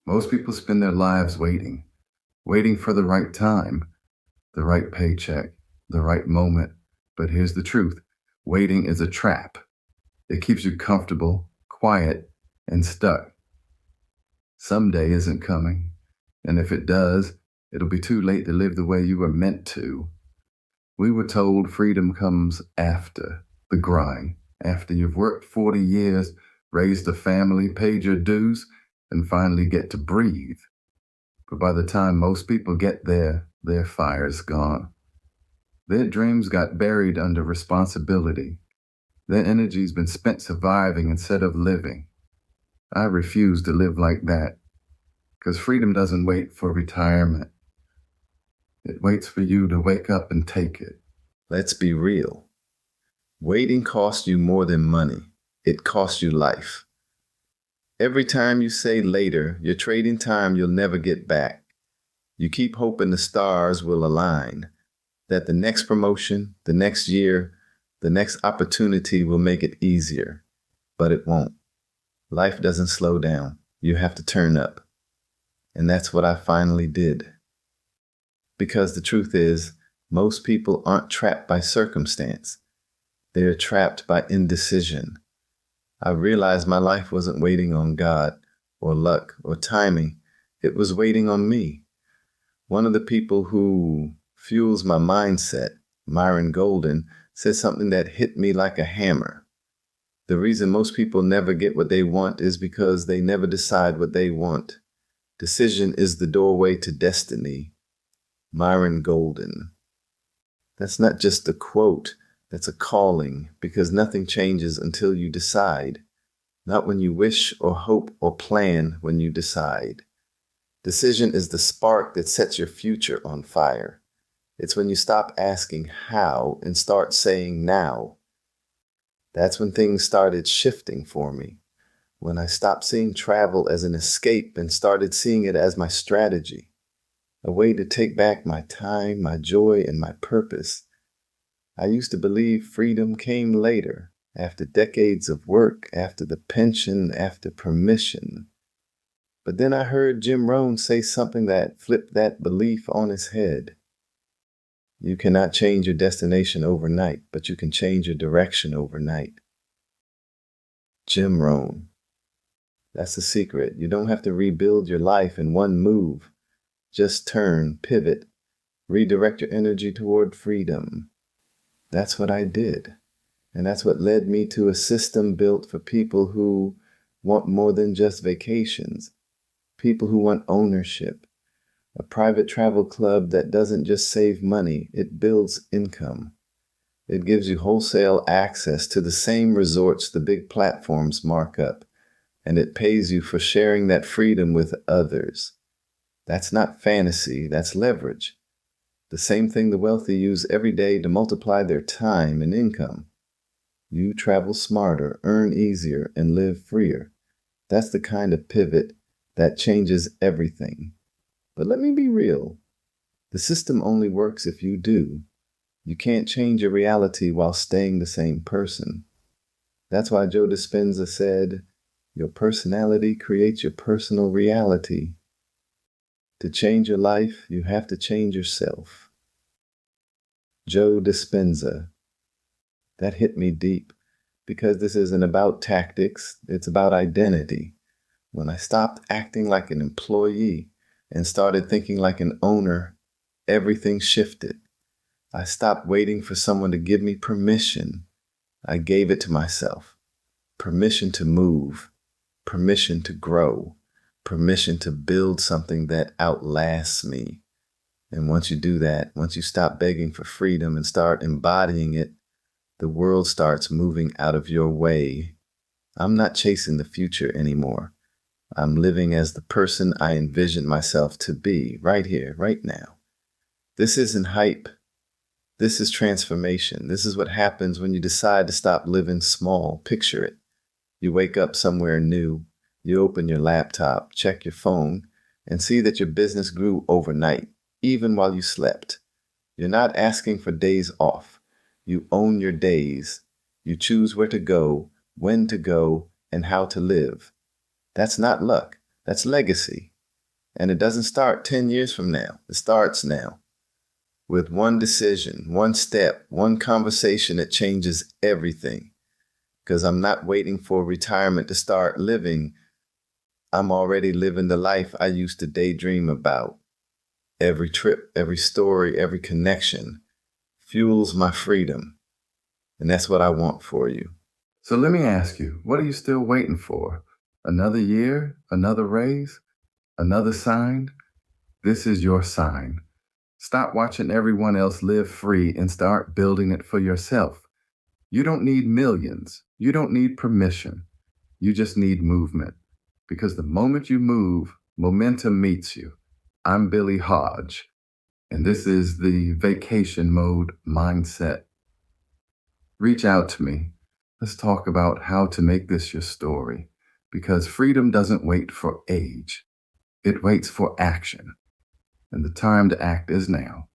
Most people spend their lives waiting for the right time, the right paycheck, the right moment. But here's the truth: waiting is a trap. It keeps you comfortable, quiet, and stuck. Someday isn't coming, and if it does, it'll be too late to live the way you were meant to. We were told freedom comes after the grind, after you've worked 40 years, raised a family, paid your dues, and finally get to breathe. But by the time most people get there, their fire's gone. Their dreams got buried under responsibility. Their energy's been spent surviving instead of living. I refuse to live like that, because freedom doesn't wait for retirement. It waits for you to wake up and take it. Let's be real. Waiting costs you more than money. It costs you life. Every time you say later, you're trading time you'll never get back. You keep hoping the stars will align, that the next promotion, the next year, the next opportunity will make it easier. But it won't. Life doesn't slow down. You have to turn up. And that's what I finally did. Because the truth is, most people aren't trapped by circumstance. They're trapped by indecision. I realized my life wasn't waiting on God or luck or timing. It was waiting on me. One of the people who fuels my mindset, Myron Golden, said something that hit me like a hammer. The reason most people never get what they want is because they never decide what they want. Decision is the doorway to destiny. Myron Golden. That's not just a quote, that's a calling, because nothing changes until you decide. Not when you wish or hope or plan, when you decide. Decision is the spark that sets your future on fire. It's when you stop asking how and start saying now. That's when things started shifting for me. When I stopped seeing travel as an escape and started seeing it as my strategy. A way to take back my time, my joy, and my purpose. I used to believe freedom came later, after decades of work, after the pension, after permission. But then I heard Jim Rohn say something that flipped that belief on its head. You cannot change your destination overnight, but you can change your direction overnight. Jim Rohn. That's the secret. You don't have to rebuild your life in one move. Just turn, pivot, redirect your energy toward freedom. That's what I did. And that's what led me to a system built for people who want more than just vacations. People who want ownership. A private travel club that doesn't just save money, it builds income. It gives you wholesale access to the same resorts the big platforms mark up. And it pays you for sharing that freedom with others. That's not fantasy, that's leverage. The same thing the wealthy use every day to multiply their time and income. You travel smarter, earn easier, and live freer. That's the kind of pivot that changes everything. But let me be real. The system only works if you do. You can't change your reality while staying the same person. That's why Joe Dispenza said, your personality creates your personal reality. To change your life, you have to change yourself. Joe Dispenza. That hit me deep, because this isn't about tactics, it's about identity. When I stopped acting like an employee and started thinking like an owner, everything shifted. I stopped waiting for someone to give me permission. I gave it to myself. Permission to move, permission to grow, permission to build something that outlasts me. And once you do that, once you stop begging for freedom and start embodying it, the world starts moving out of your way. I'm not chasing the future anymore. I'm living as the person I envisioned myself to be, right here, right now. This isn't hype. This is transformation. This is what happens when you decide to stop living small. Picture it. You wake up somewhere new. You open your laptop, check your phone, and see that your business grew overnight, even while you slept. You're not asking for days off. You own your days. You choose where to go, when to go, and how to live. That's not luck. That's legacy. And it doesn't start 10 years from now. It starts now with one decision, one step, one conversation that changes everything. Because I'm not waiting for retirement to start living. I'm already living the life I used to daydream about. Every trip, every story, every connection fuels my freedom. And that's what I want for you. So let me ask you, what are you still waiting for? Another year? Another raise? Another sign? This is your sign. Stop watching everyone else live free and start building it for yourself. You don't need millions. You don't need permission. You just need movement. Because the moment you move, momentum meets you. I'm Billy Hodge, and this is the vacation mode mindset. Reach out to me. Let's talk about how to make this your story. Because freedom doesn't wait for age. It waits for action. And the time to act is now.